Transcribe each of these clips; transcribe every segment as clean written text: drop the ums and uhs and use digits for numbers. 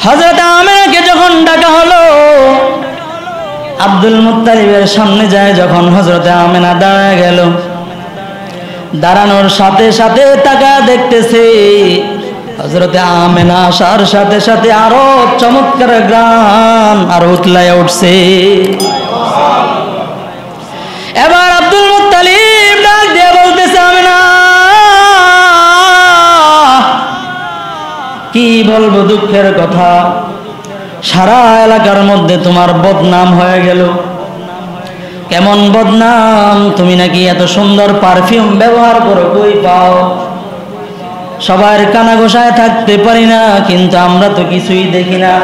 হযরত আমেনাকে যখন ডাকা হলো, আব্দুল মুত্তালিবের সামনে যায় যখন হযরত আমেনা দাঁড়ায় গেল, দাঁড়ানোর সাথে সাথে তাকা দেখতেছে হযরত আমেনা আসার সাথে সাথে আরো চমৎকার গান আর উতলায় উঠছে। এবার আব্দুল মুত্তালিব ডাক দিয়ে বলতেছে, আমেনা কি বলবো দুঃখের কথা, সারা এলাকার মধ্যে তোমার বদনাম হয়ে গেল। কেমন বদনাম? তুমি নাকি এত সুন্দর পারফিউম ব্যবহার করো, কই পাও? সবার কানা ঘোষায় থাকতে পারি না, কিন্তু আমরা তো কিছুই দেখি না।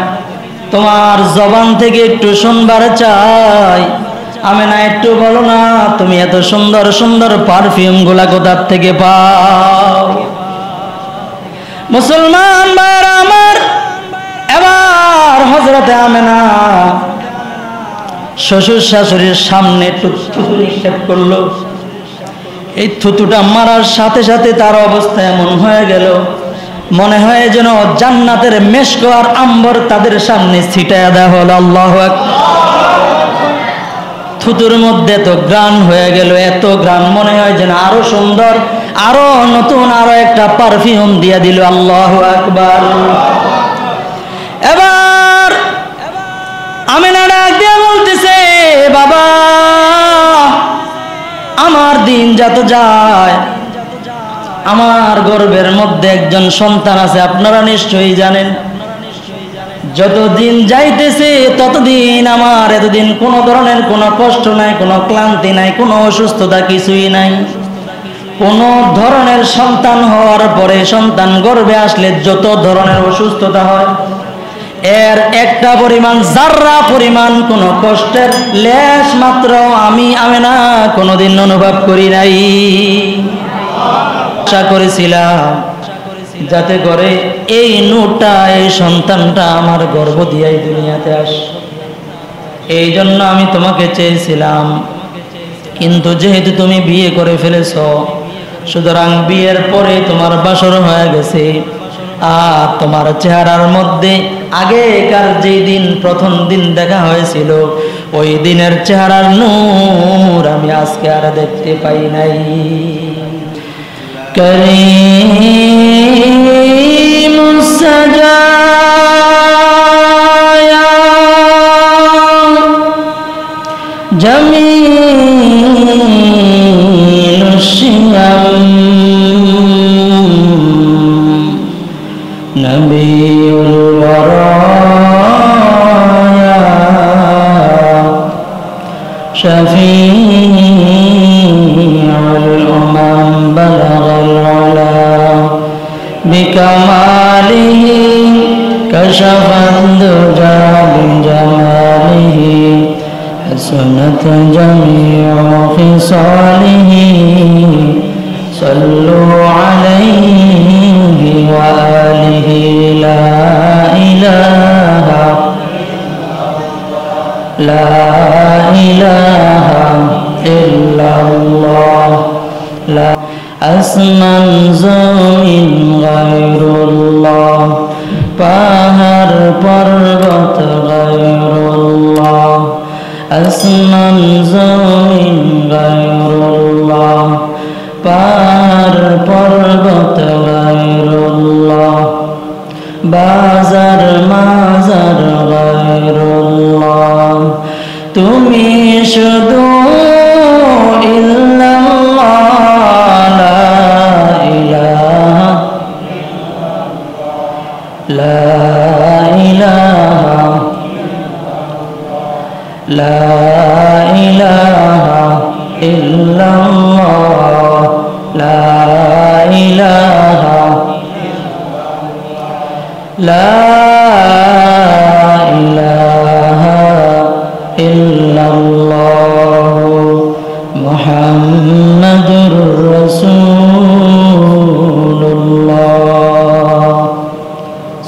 তোমার জবান থেকে একটু শুনবার চাই, আমেনা একটু বলো না, তুমি এত সুন্দর সুন্দর পারফিউম গুলা কোথা থেকে পাও? মুসলমান ভাইরা আমার, এবার হযরতে আমেনা শ্বশুর শাশুড়ির সামনে থুতু নিক্ষেপ করলো। এই থুতুটা মারার সাথে সাথে তার অবস্থা এমন হয়ে গেল, মনে হয় যেন জান্নাতের মেশক আর আম্বর তাদের সামনে ছিটায়া দেওয়া হলো। আল্লাহু আকবার। থুতুর মধ্যে তো গ্রান হয়ে গেল, এত গ্রান, মনে হয় যেন আরো সুন্দর, আরো নতুন আরো একটা পারফিউম দিয়া দিল। আল্লাহু আকবার। এবার আমেনা ডাক দিয়ে বলতেছে, বাবা আমার দিন যত যায়, আমার গর্ভের মধ্যে একজন সন্তান আছে, আপনারা নিশ্চয়ই জানেন। যতদিন যাইতেছে ততদিন আমার এতদিন কোনো ধরনের কোনো কষ্ট নাই, কোনো ক্লান্তি নাই, কোনো অসুস্থতা কিছুই নাই। কোনো ধরনের সন্তান হওয়ার পরে, সন্তান গর্ভে আসলে যত ধরনের অসুস্থতা হয়, এর একটা পরিমাণ, জাররা পরিমাণ কোনো কষ্টের লেশ মাত্র আমি আমেনা কোনোদিন অনুভব করি নাই। আশা করেছিলাম যাতে করে এই নূরটা, এই সন্তানটা আমার গর্ভ দিয়াই দুনিয়াতে আস, এই জন্য আমি তোমাকে চেয়েছিলাম। কিন্তু যেহেতু তুমি বিয়ে করে ফেলেছ, সুতরাং বিয়ের পরে তোমার বাসর হয়ে গেছে, আর তোমার চেহারার মধ্যে আগেকার যেই দিন প্রথম দিন দেখা হয়েছিল, ওই দিনের চেহারার নূর আমি আজকে আর দেখতে পাই নাই। করিমুস সাজায়া জামিলুশ শিয়াম নবিউল ওয়ারায়া শফিউল উমাম বালাগাল উলা বিকামালিহি কাশাফাদ দুজা বিজামালিহি হাসানাত জামিউ খিসালিহি সাল্লু আলাইহি ওয়া আলিহি লা ইলাহা ইল্লাল্লাহ লা আসমান জমিন গায়রুল্লাহ, পাহাড় পর্বত গায়রুল্লাহ, আসমান জমিন গায়রুল্লাহ, পাহাড় পর্বত গায়রুল্লাহ, বাজার মাজার গায়রুল্লাহ, তুমি শুধু ইল্লাল্লাহ, লা ইলাহা ইল্লাল্লাহ, লা ইলাহা ইল্লাল্লাহ মুহাম্মাদুর রাসূলুল্লাহ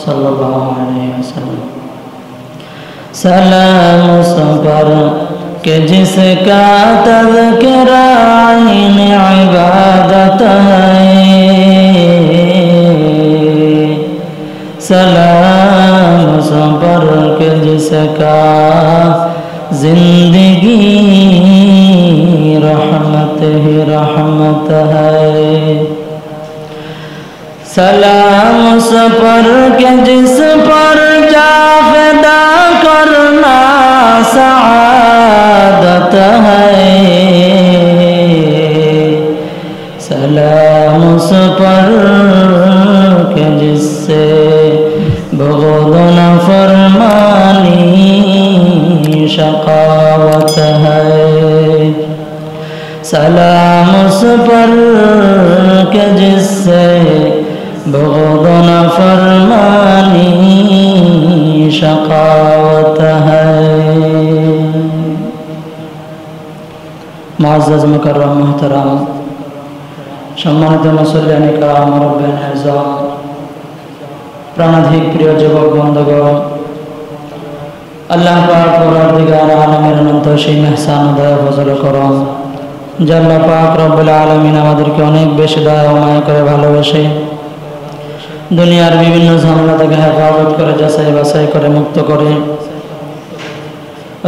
সাল্লাল্লাহু আলাইহি ওয়াসাল্লাম। सलाम सफर के जिसका तज़किरा इन इबादत है, सलाम उस पर के जिसका जिंदगी रहमत ही रहमत है। सलाम उस पर के जिस पर जावेदा करना सआदत है। सलाम उस पर के जिससे बुग़्ज़ नाफ़रमानी शक़ावत है। सलाम उस पर के जिससे बुग़्ज़ नाफ़रमानी शक़ावत है। मुअज़्ज़ज़ मुकर्रम मुहतरम सम्मानित मुसल्लियान किराम मुरब्बियान आज़म प्राणाधिक प्रिय যুবক বন্ধুগণ, আল্লাহ পাক পরওয়ারদিগার আলমের অনন্ত সীম ইহসান ও দয়া ফজল ও করম যে আল্লাহ পাক রব্বুল আলামিন আমাদেরকে অনেক বেশি দয়া ও মায়া করে ভালোবেসে দুনিয়ার বিভিন্ন ঝামেলা থেকে হেফাজত করে যাচাই বাছাই করে মুক্ত করে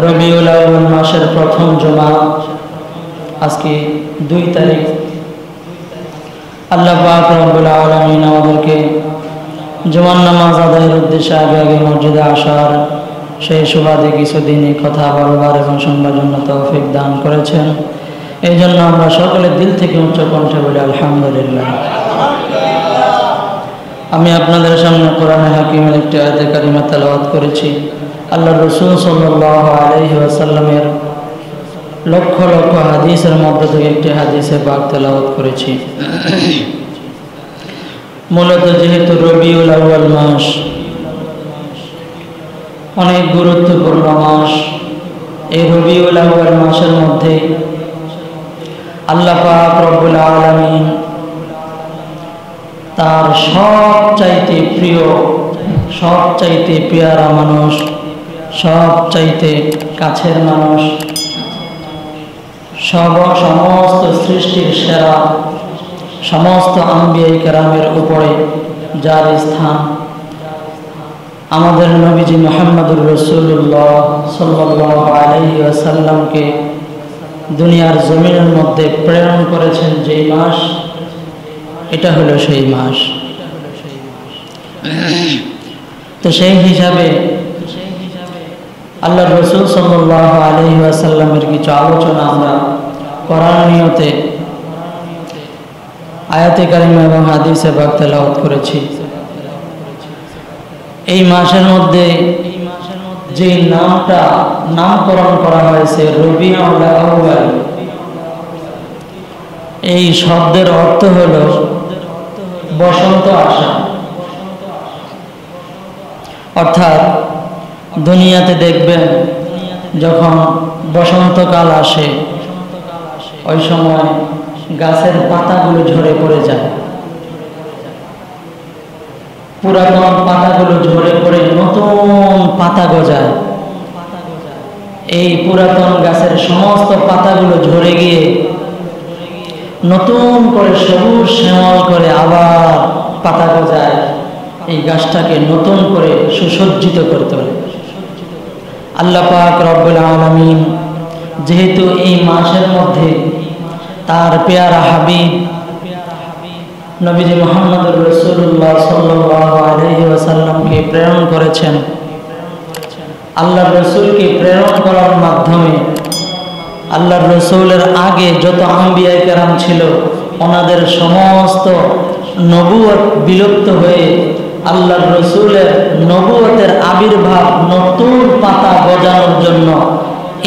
রবিউল আউয়াল মাসের প্রথম জুমা আজকে 2 তারিখ আল্লাহ পাক রব্বুল আলামিন আমাদেরকে জুমার নামাজ আদায়ের উদ্দেশ্যে আগে আগে মসজিদে আসার সেই সুবাদে কিছুদিনই কথা বলবার এবং শুনবার জন্য তৌফিক দান করেছেন। এই জন্য আমরা সকলে দিল থেকে উচ্চ কণ্ঠে বলি আলহামদুলিল্লাহ। আমি আপনাদের সামনে কোরআনে হাকিমের একটি আয়াতে কারিমা তেলাওয়াত করেছি। আল্লাহর রাসূল সাল্লাল্লাহু আলাইহি ওয়াসাল্লামের লক্ষ লক্ষ হাদিসের মধ্যে থেকে একটি হাদিসে পাক তেলাওয়াত করেছি। মূলত যেহেতু রবিউল আউয়াল মাস অনেক গুরুত্বপূর্ণ মাস, এই রবিউল আউয়াল মাসের মধ্যে আল্লাহ পাক রব্বুল আলামিন তার সবচাইতে প্রিয়, সবচাইতে পেয়ারা মানুষ, সবচাইতে কাছের মানুষ, সমস্ত সৃষ্টির সেরা সমস্ত আম্বিয়া কেরামের উপরে যার স্থান, আমাদের নবীজি মুহাম্মদুর রাসূলুল্লাহ সাল্লাল্লাহু আলাইহি ওয়াসাল্লামকে দুনিয়ার জমিনের মধ্যে প্রেরণ করেছেন যেই মাস, এটা হলো সেই মাস। তো সেই হিসাবে আল্লাহর রাসূল সাল্লাল্লাহু আলাইহি ওয়াসাল্লামের কিছু আলোচনা আমরা করার নিয়তে আয়াতে কারিমা এবং হাদিসে পাক তেলাওয়াত করেছি। এই মাসের মধ্যে যে নামটা নামকরণ করা হয়েছে রবিউল আউয়াল, এই শব্দের অর্থ হলো বসন্ত আসা। অর্থাৎ দুনিয়াতে দেখবেন যখন বসন্তকাল আসে ওই সময় গাছের পাতাগুলো ঝরে পড়ে যায়, পুরাতন পাতাগুলো ঝরে পড়ে নতুন পাতা গজায়। এই পুরাতন গাছের সমস্ত পাতাগুলো ঝরে গিয়ে নতুন করে সবুজ শ্যামল করে আবার পাতা গজায়। এই গাছটাকে নতুন করে সুসজ্জিত করতে হবে। আল্লাহ পাক রব্বুল আলামিন যেহেতু এই মাসের মধ্যে তার পেয়ারা হাবিব নবীজি মুহাম্মদুর রাসূলুল্লাহ সাল্লাল্লাহু আলাইহি ওয়াসাল্লামকে প্রেরণ করেছেন, আল্লাহর রাসূলকে প্রেরণ করার মাধ্যমে আল্লাহর রাসূলের আগে যত আম্বিয়া কেরাম ছিল ওনাদের সমস্ত নবুয়ত বিলুপ্ত হয়ে আল্লাহর রাসূলের নবুয়তের আবির্ভাব নতুন পাতা গজানোর জন্য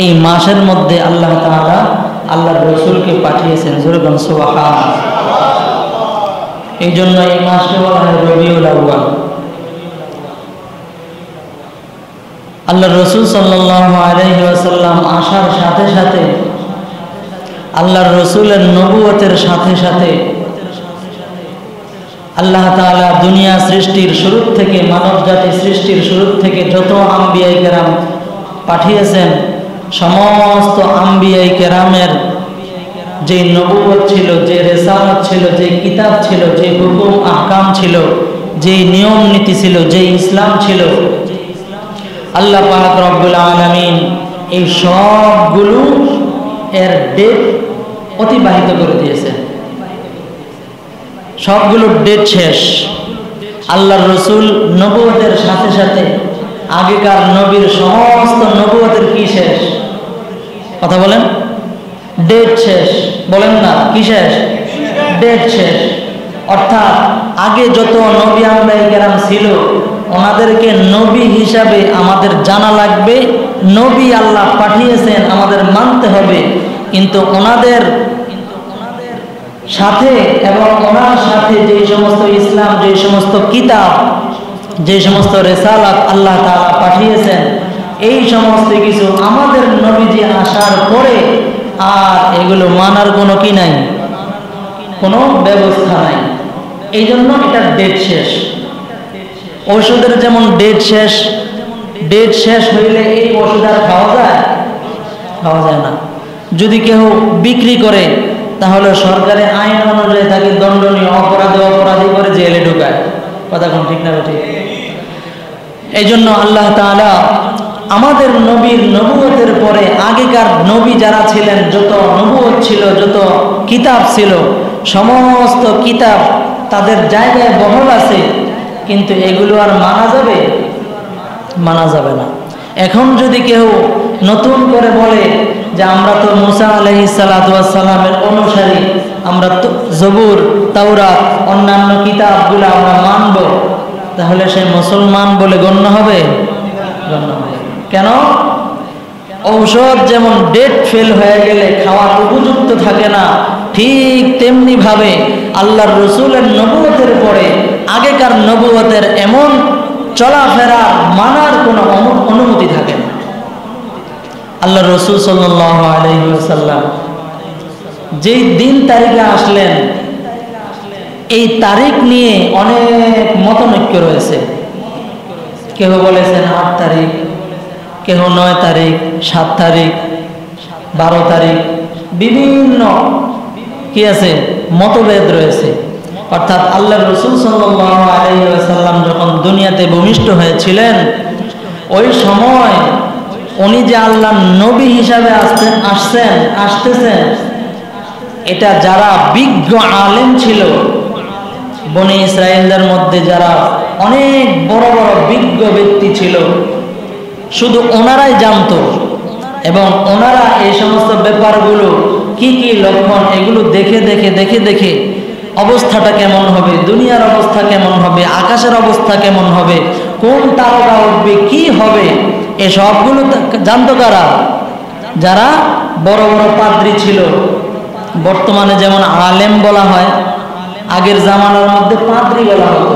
এই মাসের মধ্যে আল্লাহ তাআলা আল্লাহর রাসূলকে পাঠিয়েছেন। জোরে বলুন সুবহানাল্লাহ। এই জন্য এই মাসকে বলা হয় রবিউল আউয়াল। আল্লাহর রাসূল সাল্লাল্লাহু আলাইহি ওয়াসাল্লাম আসার সাথে সাথে আল্লাহর রাসূলের নবুয়তের সাথে সাথে আল্লাহ তাআলা দুনিয়া সৃষ্টির শুরু থেকে মানব জাতি সৃষ্টির শুরু থেকে যত আম্বিয়া কেরাম পাঠিয়েছেন সমস্ত আম্বিয়া কেরামের যে নবুয়ত ছিল, যে রিসালাত ছিল, যে কিতাব ছিল, যে হুকুম আহকাম ছিল, যে নিয়ম নীতি ছিল, যে ইসলাম ছিল, আল্লাহ পাক রব্বুল আলামিন এই সবগুলো এর ডেট অতিবাহিত করে দিয়েছেন। সবগুলো ডেট শেষ। আল্লাহর রসুল নবুয়তের সাথে সাথে আগেকার নবীর সমস্ত নবুয়তের কি শেষ? কথা বলেন। ডেট শেষ। বলেন না কি শেষ? ডেট শেষ। অর্থাৎ আগে যত নবী আম্বিয়া কেরাম ছিল ওনাদেরকে নবী হিসাবে আমাদের জানা লাগবে, নবী আল্লাহ পাঠিয়েছেন আমাদের মানতে হবে, কিন্তু ওনাদের সাথে এবং ওনার সাথে যে সমস্ত ইসলাম, যে সমস্ত কিতাব, যে সমস্ত রিসালাত আল্লাহ তাআলা পাঠিয়েছেন, এই সমস্ত কিছু আমাদের নবীজি আসার পরে আর এগুলো মানার কোনো কি নাই, কোনো ব্যবস্থা নাই। এই জন্য এটা ডেট শেষ। ওষুধের যেমন ডেট শেষ, ডেট শেষ হইলে এই ওষুধ আর খাওয়া যায়? খাওয়া যায় না। যদি কেউ বিক্রি করে তাহলে সরকারি আইন অনুযায়ী তাকে দণ্ডনীয়, অপরাধী করে জেলে ঢুকায়। কথা কোন ঠিক না? ঠিক। এই জন্য আল্লাহ তাআলা আমাদের নবীর নবুয়তের পরে আগেকার নবী যারা ছিলেন, যত নবুয়ত ছিল, যত কিতাব ছিল, সমস্ত কিতাব তাদের জায়গায় বহাল আছে, কিন্তু এগুলো আর মানা যাবে? মানা যাবে না। এখন যদি কেউ নতুন করে বলে যে আমরা তো মুসা আলাইহিস সালাতু ওয়াস সালামের অনুসারী, আমরা তো জবুর, তাওরাত, অন্যান্য কিতাবগুলো আমরা মানব, তাহলে সে মুসলমান বলে গণ্য হবে? গণ্য হবে। কেন? ঔষধ যেমন ডেট ফেল হয়ে গেলে খাওয়ার উপযুক্ত থাকে না, ঠিক তেমনি ভাবে আল্লাহর রসুলের নবুয়তের পরে আগেকার নবুয়তের এমন চলাফেরা মানার কোনো অনুমতি থাকে না। আল্লাহ রসুল সাল্লাল্লাহু আলাইহি ওয়াসাল্লাম যেই দিন তারিখে আসলেন, এই তারিখ নিয়ে অনেক মতনৈক্য রয়েছে। কেউ বলেছেন 8 তারিখ, কেউ 9 তারিখ, 7 তারিখ, 12 তারিখ, বিভিন্ন কি আছে মতভেদ রয়েছে। অর্থাৎ আল্লাহ রসুল সাল্লাল্লাহু আলাইহি ওয়াসাল্লাম যখন দুনিয়াতে ভূমিষ্ঠ হয়েছিলেন, ওই সময় উনি যে আল্লাহ নবী হিসাবে আসতেছেন, এটা যারা বিজ্ঞ আলেম ছিল, বনি ইসরায়েলদের মধ্যে যারা অনেক বড় বড় বিজ্ঞ ব্যক্তি ছিল, শুধু ওনারাই জানতো এবং ওনারা এই সমস্ত ব্যাপারগুলো কি কি লক্ষণ, এগুলো দেখে অবস্থাটা কেমন হবে, দুনিয়ার অবস্থা কেমন হবে, আকাশের অবস্থা কেমন হবে, কোন তারকা উঠবে, কি হবে, এই সবগুলো জানতো কারা? যারা বড় বড় পাদ্রী ছিল। বর্তমানে যেমন আলেম বলা হয়, আগের জামানার মধ্যে পাদ্রী বলা হতো।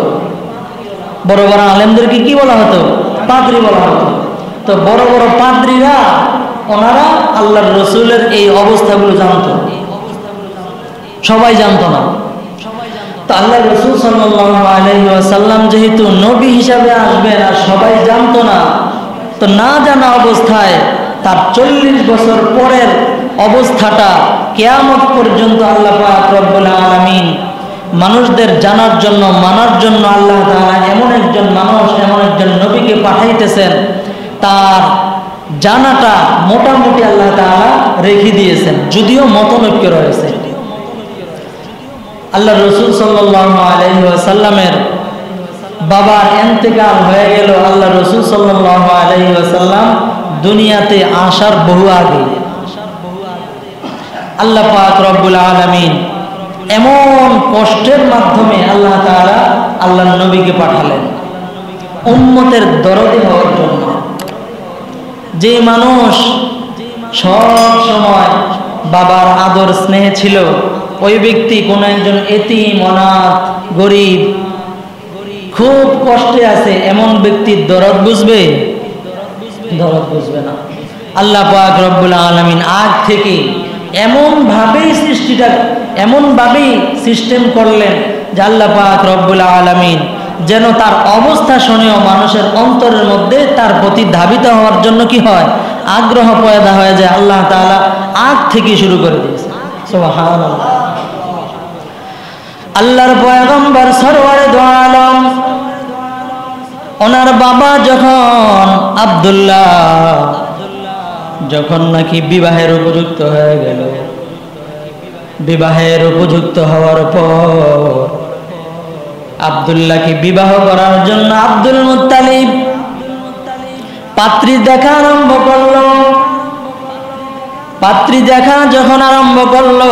বড় বড় আলেমদেরকে কি বলা হতো? পাদ্রী বলা হতো। তো বড় বড় পাদ্রীরা ওনারা আল্লাহর রসুলের এই অবস্থাগুলো জানতো, সবাই জানতো না। তো আল্লাহ রসুল সাল্লাল্লাহু আলাইহি ওয়াসাল্লাম যেহেতু নবী হিসাবে আসবেন আর সবাই জানতো না, তো না জানা অবস্থায় তার 40 বছর পরের অবস্থাটা কিয়ামত পর্যন্ত আল্লাহ পাক রব্বুল আলামিন মানুষদের জানার জন্য, মানার জন্য আল্লাহ তাআলা এমন একজন মানুষ, এমন একজন নবীকে পাঠাইতেছেন, তার জানাটা মোটামুটি আল্লাহ তাআলা রেখে দিয়েছেন, যদিও মতনৈক্য রয়েছে। আল্লাহ রসুল সাল্লাল্লাহু আলাইহি ওয়াসাল্লামের বাবার ইন্তেকাল হয়ে গেল আল্লাহ রসুল সাল্লাল্লাহু আলাইহি ওয়াসাল্লাম দুনিয়াতে আসার বহু আগে। আল্লাহ পাক রব্বুল আলামিন এমন কষ্টের মাধ্যমে আল্লাহ তাআলা আল্লাহর নবীকে পাঠালেন উম্মতের দরদি হওয়ার জন্য। যে মানুষ সব সময় বাবার আদর স্নেহে ছিল, ওই ব্যক্তি কোন একজন এতিম, অনাথ, গরিব, খুব কষ্টে আছে, এমন ব্যক্তির দরদ বুঝবে? দরদ বুঝবে না। আল্লাহ পাক রব্বুল আলামিন আগ থেকে এমনভাবেই সিস্টেম করলেন যে আল্লাহ পাক রব্বুল আলামিন যেন তার অবস্থা শুনেও মানুষের অন্তরের মধ্যে তার প্রতি ধাবিত হওয়ার জন্য কি হয়? আগ্রহ পয়দা হয়ে যায়। আল্লাহ তাআলা আগ থেকে শুরু করে দিয়েছে। সুবহানাল্লাহ। আল্লাহর পয়গম্বর সরওয়ারে দো আলম ওনার বাবা যখন আব্দুল্লাহ যখন নাকি বিবাহের উপযুক্ত হয়ে গেল, বিবাহের উপযুক্ত হওয়ার পর আব্দুল্লাহকে বিবাহ করার জন্য আব্দুল মুত্তালিব পাত্রী দেখা আরম্ভ করলো। পাত্রী দেখা যখন আরম্ভ করলো,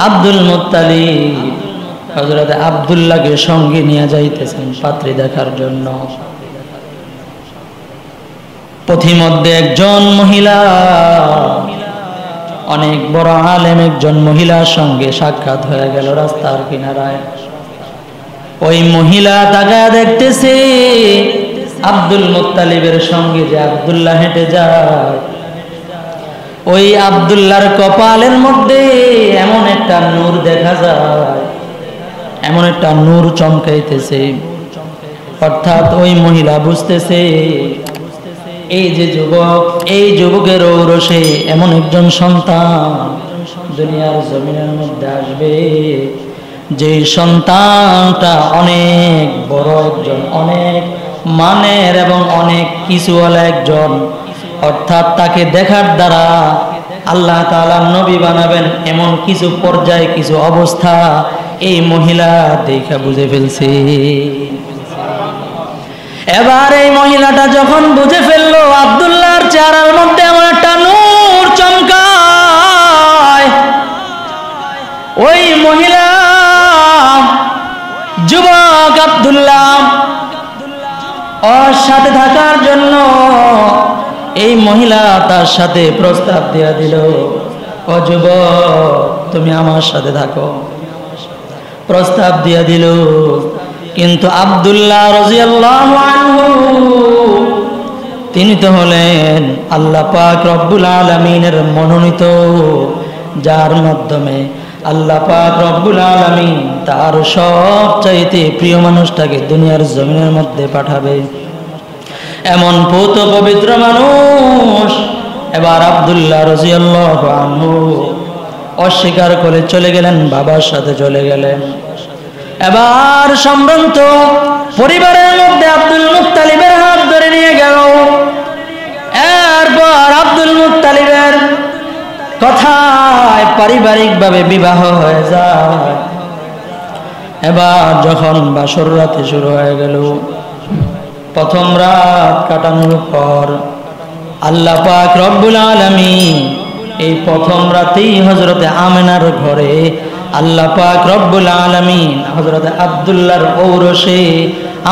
আব্দুল মুত্তালিব হযরত আব্দুল্লাহকে সঙ্গে নিয়ে যাইতেছেন পাত্রী দেখার জন্য। পথিমধ্যে একজন মহিলা, অনেক বড় আলেম একজন মহিলার সঙ্গে সাক্ষাৎ হয়ে গেল রাস্তার কিনারায়। ওই মহিলা তাকায় দেখতেছে আব্দুল মুত্তালিবের সঙ্গে যে আব্দুল্লাহ হেঁটে যায়, ওই আব্দুল্লাহর কপালের মধ্যে এমন একটা নূর দেখা যায়, এমন একটা নূর চমকাইতেছে। অর্থাৎ ওই মহিলা বুঝতেছে এই যে যুবক, এই যুবকের ঔরসে এমন একজন সন্তান দুনিয়ার জমিনের মধ্যে আসবে, যে সন্তানটা অনেক বড় একজন, অনেক মানের এবং অনেক কিছুওয়ালা একজন। অর্থাৎ তাকে দেখার দ্বারা আল্লাহ তাআলা নবী বানাবেন এমন কিছু পর্যায়ে, কিছু অবস্থা এই মহিলা দেখা বুঝে ফেলছে। এবার এই মহিলাটা যখন বুঝে ফেললো আব্দুল্লাহর চেহারার মধ্যে এমন একটা নূর চমকায়, ওই মহিলা যুবক আব্দুল্লাহ ওর সাথে থাকার জন্য এই মহিলা তার সাথে প্রস্তাব দিয়া দিল, ও যুবক তুমি আমার সাথে থাকো, প্রস্তাব দিয়া দিল। কিন্তু আব্দুল্লাহ রাদিয়াল্লাহু আনহু তিনি তো হলেন আল্লাহ পাক রব্বুল আলামিনের মনোনীত, যার মাধ্যমে আল্লাহ পাক রব্বুল আলামিন তার সবচাইতে প্রিয় মানুষটাকে দুনিয়ার জমিনের মধ্যে পাঠাবে, এমন পূত পবিত্র মানুষ। এবার আব্দুল্লাহ রাদিয়াল্লাহু আনহু অস্বীকার করে চলে গেলেন, বাবার সাথে চলে গেলেন। এবার সম্ভ্রান্ত পরিবারের মধ্যে আব্দুল মুত্তালিবের হাত ধরে নিয়ে গেল। এরপর আব্দুল মুত্তালিবের কথায় পারিবারিকভাবে বিবাহ হয়ে যায়। এবার যখন বাসর রাতে শুরু হয়ে গেল, প্রথম রাত কাটানোর পর আল্লাহ পাক রব্বুল আলামিন এই প্রথম রাতেই হযরতে আমেনার ঘরে আল্লাহ পাক রব্বুল আলামিন হযরতে আব্দুল্লাহর ঔরসে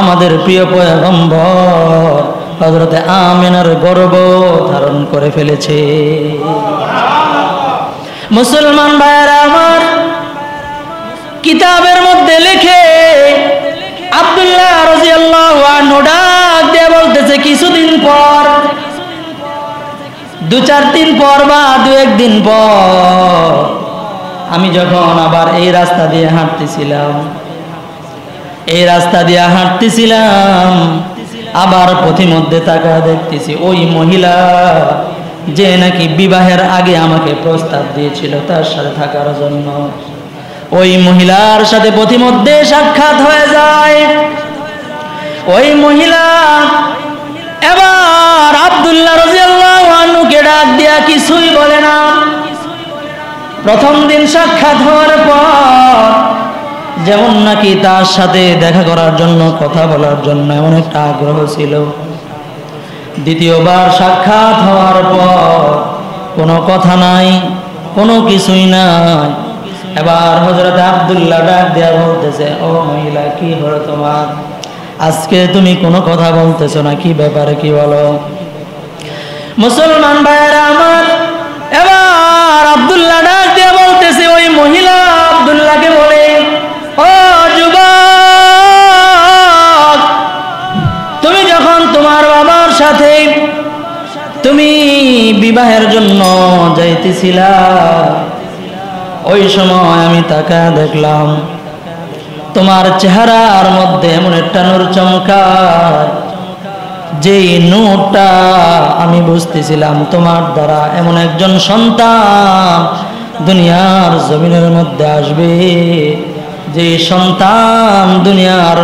আমাদের প্রিয় পয়গম্বর হযরতে আমেনার গর্ভ ধারণ করে ফেলেছে। মুসলমান ভাইরা আমার, কিতাবের মধ্যে লেখে আব্দুল্লাহ রাদিয়াল্লাহু আনহু ডাক দিয়ে বলতেছে, কিছুদিন পর, 2-4 দিন পর বা 2-1 দিন পর আমি যখন আবার এই রাস্তা দিয়ে হাঁটতেছিলাম, আবার পথিমধ্যে তাকা দেখতেছি ওই মহিলা যে নাকি বিবাহের আগে আমাকে প্রস্তাব দিয়েছিল তার সাথে থাকার জন্য, ওই মহিলার সাথে পথিমধ্যে সাক্ষাৎ হয়ে যায়। ওই মহিলা এবার আব্দুল্লাহ রাদিয়াল্লাহু আনহুকে ডাক দিয়া কিছুই বলে না। প্রথম দিন সাক্ষাৎ হওয়ার পর যেমন নাকি তার সাথে দেখা করার জন্য, কথা বলার জন্য এমন একটা আগ্রহ ছিল, দ্বিতীয়বার সাক্ষাৎ হওয়ার পর কোনো কথা নাই, কোনো কিছুই নাই। এবার হযরত আব্দুল্লাহ ডাক দিয়া বলতেছে, ও মহিলা কি হলো তোমার, আজকে তুমি কোনো কথা বলতেছো না, কি ব্যাপারে, কি বলো? মুসলমান ভাইয়েরা আমার, এবার আব্দুল্লাহ ডাক দিয়া বলতেছে, ওই মহিলা আব্দুল্লাহকে বলে, ও যুবক তুমি যখন তোমার বাবার সাথে তুমি বিবাহের জন্য যাইতেছিলা, ওই সময় আমি তাকায় দেখলাম তোমার চেহারার মধ্যে এমন একটা নূর চমকায়, যেই নূরটা আমি বুঝতেছিলাম তোমার দ্বারা এমন একজন সন্তান দুনিয়ার জমিনের মধ্যে আসবে, যে সন্তান দুনিয়ার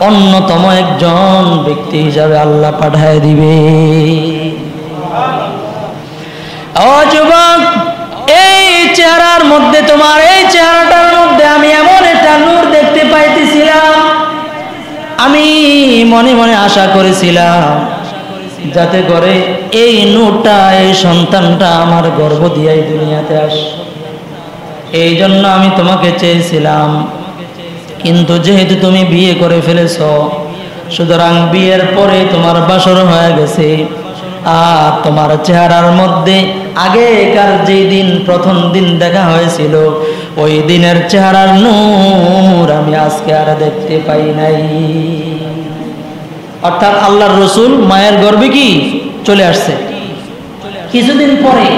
অন্যতম একজন ব্যক্তি হিসাবে আল্লাহ পাঠায় দিবে। ও যুবক, এই চেহারার মধ্যে, তোমার এই চেহারাটার মধ্যে আমি এমন একটা নূর দেখতে পাইতেছিলাম। আমি মনে মনে আশা করেছিলাম যাতে করে এই নূরটা, এই সন্তানটা আমার গর্ভ দিয়াই দুনিয়াতে আসে। এই জন্য আমি তোমাকে চেয়েছিলাম, কিন্তু যেহেতু তুমি বিয়ে করে ফেলেছো, সুতরাং বিয়ের পরে তোমার বাসর হয়ে গেছে। আর তোমার চেহারার মধ্যে আগেকার যেই দিন, প্রথম দিন দেখা হয়েছিল, ওই দিনের চেহারার নূর আমি আজকে আর দেখতে পাই নাই। অর্থাৎ আল্লাহর রসুল মায়ের গর্ভে কি চলে আসছে। কিছুদিন পরে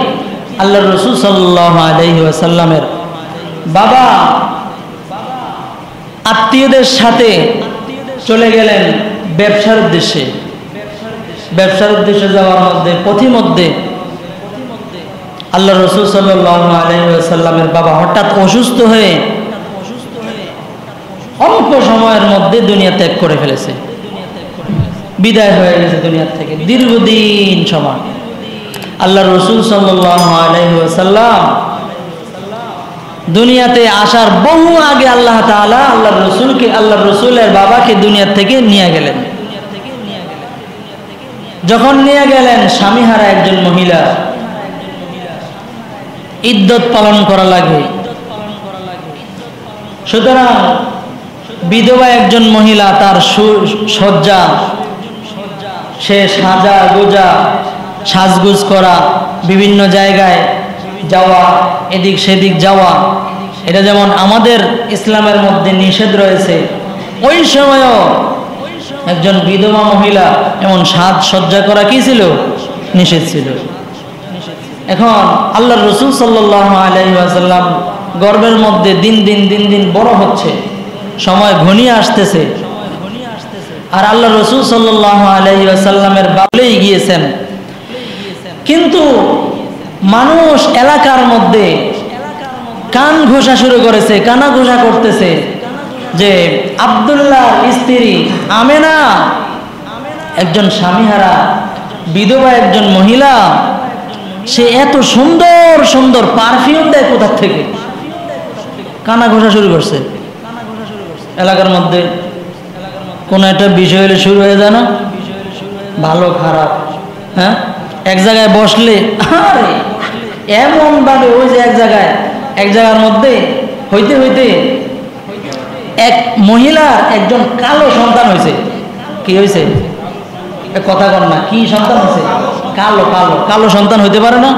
আল্লাহর রসুল সাল্লাল্লাহু আলাইহি ওয়াসাল্লামের বাবা আত্মীয়দের সাথে চলে গেলেন ব্যবসার উদ্দেশ্যে। ব্যবসার উদ্দেশ্যে যাওয়ার মধ্যে পথিমধ্যে আল্লাহ রসুল সাল্লাল্লাহু আলাইহি ওয়াসাল্লামের বাবা হঠাৎ অসুস্থ হয়ে অল্প সময়ের মধ্যে দুনিয়া ত্যাগ করে ফেলেছে, বিদায় হয়ে গেছে দুনিয়া থেকে দীর্ঘদিন সময়। আল্লাহ রসুল সাল্লাল্লাহু আলাইহি ওয়াসাল্লাম দুনিয়াতে আসার বহু আগে আল্লাহ তাআলা আল্লাহ রসুলের বাবাকে দুনিয়া থেকে নিয়ে গেলেন। যখন নিয়ে গেলেন, স্বামীহারা একজন মহিলা, ইদ্যত পালন করা লাগে। সুতরাং বিধবা একজন মহিলা, তার সজ্জা, সে সাজা গোজা, সাজগুজ করা, বিভিন্ন জায়গায় যাওয়া, এদিক সেদিক যাওয়া, এটা যেমন আমাদের ইসলামের মধ্যে নিষেধ রয়েছে, ওই সময়ও একজন বিধবা মহিলা এমন সাজসজ্জা করা কি ছিল? নিষেধ ছিল। এখন আল্লাহর রাসূল সাল্লাল্লাহু আলাইহি ওয়াসাল্লাম গর্ভের মধ্যে দিন দিন বড় হচ্ছে, সময় ঘনিয়ে আসতেছে। আর আল্লাহর রাসূল সাল্লাল্লাহু আলাইহি ওয়াসাল্লামের বাড়িতেই গিয়েছেন, কিন্তু মানুষ এলাকার মধ্যে কান ঘোষা শুরু করেছে, কানা ঘোষা করতেছে যে আব্দুল্লাহর স্ত্রী আমেনা একজন স্বামীহারা বিধবা একজন মহিলা, সে এত সুন্দর সুন্দর পারফিউম দেয় কোথা থেকে? কানা ঘোষা শুরু করছে এলাকার মধ্যে। কোন একটা বিষয় হলে শুরু হয়ে যায় না, ভালো খারাপ। হ্যাঁ, এক জায়গায় বসলে এমন ভাবে ওই যে এক জায়গার মধ্যে হইতে হইতে এক মহিলার একজন কালো সন্তান হয়েছে। কি হয়েছে? কথা কর না, কি সন্তান হয়েছে? কালো কালো কালো সন্তান হইতে পারে না?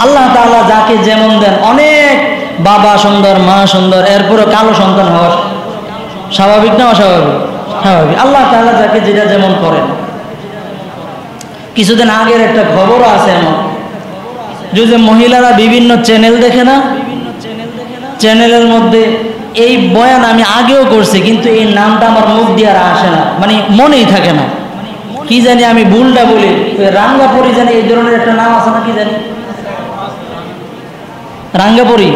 আল্লাহ তাআলা যাকে যেমন দেন, অনেক বাবা সুন্দর, মা সুন্দর, এরপরে কালো সন্তান হওয়া স্বাভাবিক না অস্বাভাবিক? স্বাভাবিক। আল্লাহ তাআলা যাকে যেটা যেমন করেন। কিছুদিন আগের একটা খবরও আছে এমন, যে মহিলারা বিভিন্ন চ্যানেল দেখে না, চ্যানেলের মধ্যে এই বয়ান আমি আগেও করছি, কিন্তু এই নামটা আমার মুখ দিয়ে আর আসে না, মানে মনেই থাকে না। কি জানি আমি ভুলটা বলি, রাঙ্গাপুরি জানি এই ধরনের একটা নাম আছে না, কি জানি রাঙ্গাপুরি।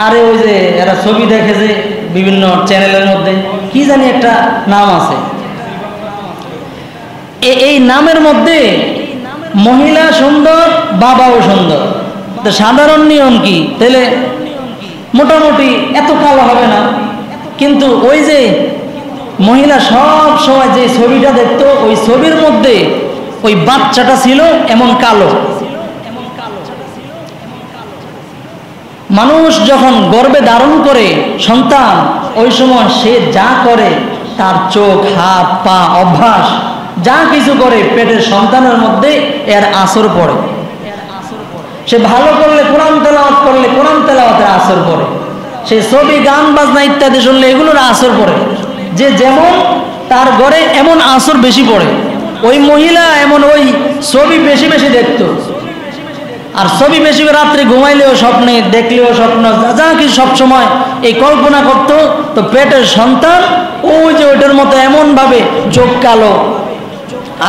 আরে ওই যে এরা ছবি দেখে যে বিভিন্ন চ্যানেলের মধ্যে, কি জানি একটা নাম আছে। এই নামের মধ্যে মহিলা সুন্দর, বাবাও সুন্দর। তো সাধারণ নিয়ম কি? তাহলে মোটামুটি এত কালো হবে না, কিন্তু ওই যে মহিলা সব সময় যে ছবিটা দেখতো, ওই ছবির মধ্যে ওই বাচ্চাটা ছিল এমন কালো। মানুষ যখন গর্ভে ধারণ করে সন্তান, ওই সময় সে যা করে, তার চোখ, হাত, পা, অভ্যাস যা কিছু করে, পেটের সন্তানের মধ্যে এর আসর পড়ে। সে ভালো করলে, কোরআন তেলাওয়াত করলে কোরআন তেলাওয়াতের আসর পড়ে, সে ছবি, গান বাজনা ইত্যাদি শুনলে এগুলোর আসর পড়ে। যে যেমন তার ঘরে এমন আসর বেশি পড়ে। ওই মহিলা এমন ওই ছবি বেশি বেশি দেখতো, আর ছবি বেশি রাত্রে ঘুমাইলেও স্বপ্নে, দেখলেও স্বপ্ন, যা কিছু সবসময় এই কল্পনা করতো। তো পেটের সন্তান ওই যে ওইটার মতো এমন ভাবে চোখ কালো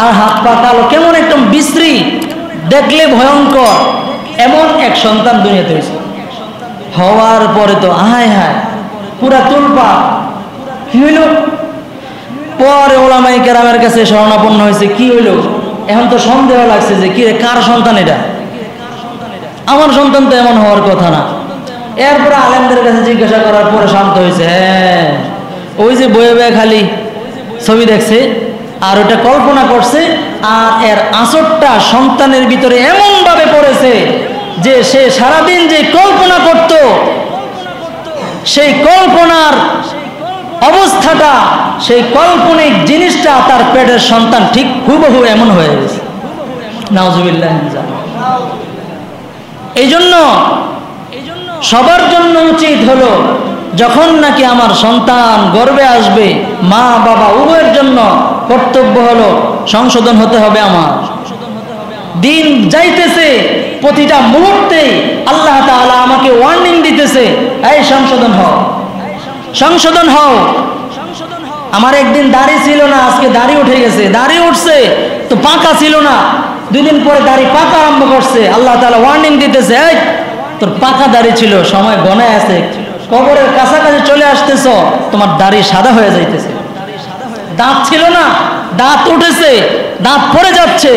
আর হাত পা কালো, কেমন একদম বিশ্রী, দেখলে ভয়ঙ্কর, এমন এক সন্তান দুনিয়াতে হয়েছে। হওয়ার পরে তো হায় হায়, পুরা তুলপা। কি হইল? পরে ওলামায়ে কেরামের কাছে শরণাপন্ন হয়েছে, কি হইল? এখন তো সন্দেহ লাগছে যে কি কার সন্তান এটা, আমার সন্তান তো এমন হওয়ার কথা না। এরপরে আলেমদের কাছে জিজ্ঞাসা করার পরে শান্ত হয়েছে, হ্যাঁ ওই যে বয়ে বয়ে খালি ছবি দেখছে আর ওটা কল্পনা করছে, আর এর আসরটা সন্তানের ভিতরে এমন ভাবে পড়েছে যে সে সারাদিন যে কল্পনা করত, সেই কল্পনার অবস্থাটা, সেই কাল্পনিক জিনিসটা তার পেটের সন্তান ঠিক হুবহু এমন হয়ে গেছে। নাউজুবিল্লাহ। এই জন্য সবার জন্য উচিত হলো, যখন নাকি আমার সন্তান গর্ভে আসবে, মা বাবা উভয়ের জন্য কর্তব্য হলো সংশোধন হতে হবে। আমার দিন যাইতেছে, প্রতিটা মুহূর্তে আল্লাহ তাআলা আমাকে ওয়ার্নিং দিতেছে, এই সংশোধন হও, সংশোধন হও। আমার একদিন দাড়ি ছিল না, আজকে দাড়ি উঠে গেছে। দাড়ি উঠছে তো পাকা ছিল না, 2 দিন পরে দাড়ি পাকা আরম্ভ করছে। আল্লাহ তাআলা ওয়ার্নিং দিতেছে, এই তোর পাকা দাড়ি ছিল, সময় গণায় আছে, কবরের কাছাকাছি চলে আসতেছ, তোমার দাড়ি সাদা হয়ে যাইতেছে। দাঁত ছিল না, দাঁত উঠেছে, দাঁত পড়ে যাচ্ছে।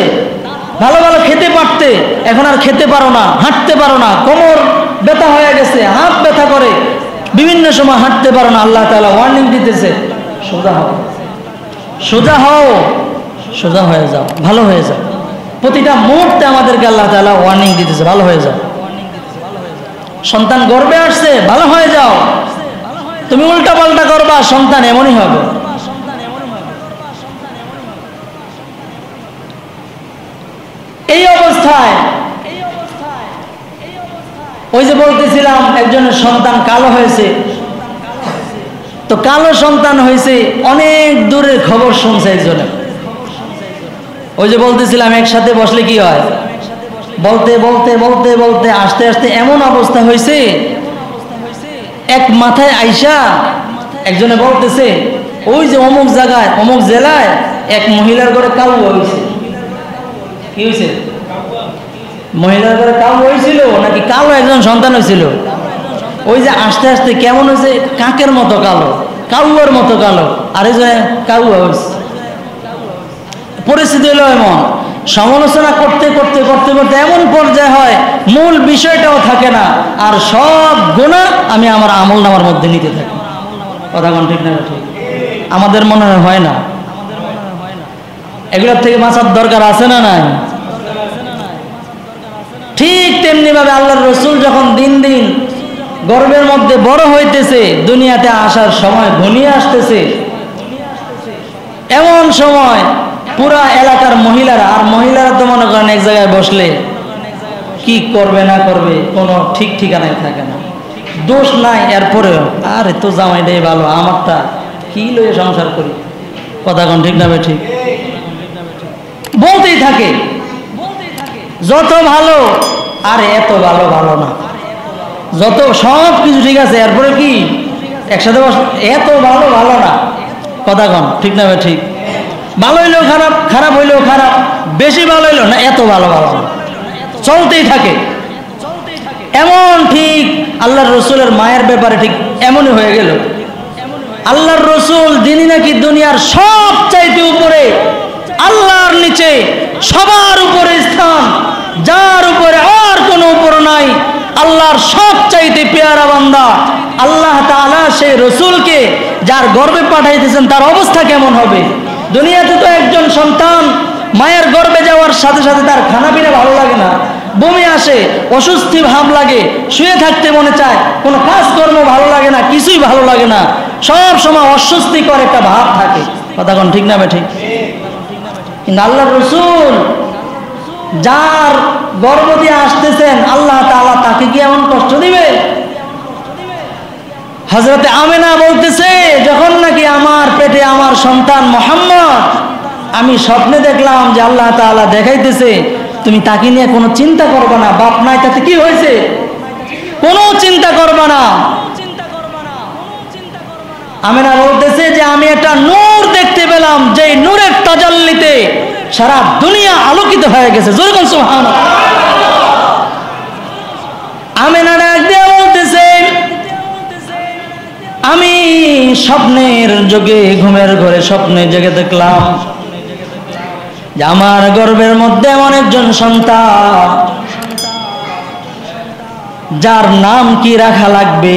ভালো ভালো খেতে পারতে, এখন আর খেতে পারো না, হাঁটতে পারো না, কোমর ব্যথা হয়ে গেছে, হাত ব্যথা করে, বিভিন্ন সময় হাঁটতে পারো না। আল্লাহ তাআলা ওয়ার্নিং দিতেছে, সোজা হও, সোজা হও, সোজা হয়ে যাও, ভালো হয়ে যাও। প্রতিটা মুহূর্তে আমাদেরকে আল্লাহ তাআলা ওয়ার্নিং দিতেছে, ভালো হয়ে যাও। সন্তান গর্ভে আসছে, ভালো হয়ে যাও। তুমি উল্টা পাল্টা করবা, সন্তান এমনই হবে। এই অবস্থায় ওই যে বলতেছিলাম একজনের সন্তান কালো হয়েছে, তো কালো সন্তান হয়েছে, অনেক দূরের খবর শুনছে একজনে। ওই যে বলতেছিলাম একসাথে বসলে কি হয়, বলতে বলতে বলতে বলতে আস্তে আস্তে এমন অবস্থা হয়েছে, এক মাথায় আইসা একজনে বলতেছে, ওই যে অমুক জায়গায় অমুক জেলায় এক মহিলার ঘরে কাউ হয়েছে। কি হয়েছে? মহিলার ঘরে কাউ হয়েছিল নাকি কালো একজন সন্তান হয়েছিল। ওই যে আস্তে আস্তে কেমন হয়েছে, কাকের মতো কালো, কাউয়ার মতো কালো, আর এই যে কাউয়া হয়েছে। পরিস্থিতি হলো এমন, সমালোচনা করতে করতে করতে করতে এমন পর্যায়ে হয় মূল বিষয়টাও থাকে না, আর সব গুনাহ আমি আমার আমল নামার মধ্যে নিতে থাকি। কথা কোন ঠিক না? ঠিক। আমাদের মনে হয় না, এগুলোর থেকে বাঁচার দরকার আছে না নাই? ঠিক তেমনি ভাবে আল্লাহর রাসূল যখন দিন দিন গর্ভের মধ্যে বড় হইতেছে, দুনিয়াতে আসার সময় ঘনিয়ে আসতেছে, এমন সময় পুরা এলাকার মহিলারা, আর মহিলারা তো মনে করেন এক জায়গায় বসলে কি করবে না করবে কোনো ঠিক ঠিকানাই থাকে না, দোষ নাই, এরপরেও আরে তো জামাইটাই ভালো, আমারটা কি লয়ে সংসার করি। কথা কোন ঠিক না? ঠিক বলতেই থাকে, যত ভালো, আরে এত ভালো ভালো না, যত সব কিছু ঠিক আছে, এরপরে কি একসাথে এত ভালো ভালো না। কথা কোন ঠিক না? ঠিক। ভালো হইলেও খারাপ, খারাপ হইলেও খারাপ, বেশি ভালো হইলেও না, এত ভালো ভালো না, চলতেই থাকে এমন। ঠিক আল্লাহর রসুলের মায়ের ব্যাপারে ঠিক এমনই হয়ে গেল। আল্লাহর রসুল যিনি নাকি দুনিয়ার সব চাইতে উপরে, আল্লাহর নিচে সবার উপরে স্থান, যার উপরে আর কোনো উপর নাই, আল্লাহর সব চাইতে পেয়ারা বান্দা, আল্লাহ তাআলা সেই রসুলকে যার গর্ভে পাঠাইতেছেন তার অবস্থা কেমন হবে? দুনিয়াতে তো একজন সন্তান মায়ের গর্ভে যাওয়ার সাথে সাথে তার খানা পিনা ভালো লাগে না, বমি আসে, অস্বস্তি ভাব লাগে, শুয়ে থাকতে মনে চায়, কোনো কাজকর্ম ভালো লাগে না, কিছুই ভালো লাগে না, সব সময় অস্বস্তিকর একটা ভাব থাকে। কথা কোন ঠিক না? ঠিক। কিন্তু আল্লাহর রাসূল যার গর্ভ দিয়ে আসতেছেন, আল্লাহ তাআলা তাকে কি এমন কষ্ট দিবে? হযরতে আমেনা বলতেছে, যখন নাকি আমার পেটে আমার সন্তান মুহাম্মদ, আমি স্বপ্নে দেখলাম যে আল্লাহ তাআলা দেখাইতেছে তুমি তাকে নিয়ে কোনো চিন্তা করবে না, বাপ নাই তাতে কি হয়েছে, কোনো চিন্তা করবে না। আমেনা বলতেছে যে আমি একটা নূর দেখতে পেলাম, যে নূরের তাজাল্লিতে সারা দুনিয়া আলোকিত হয়ে গেছে। জোরে বল সুবহানাল্লাহ। আমেনা ডাক দিয়ে বলতেছে, আমি স্বপ্নের যোগে ঘুমের ঘরে স্বপ্নে জেগে দেখলাম যে আমার গর্ভের মধ্যে এমন একজন সন্তান, যার নাম কি রাখা লাগবে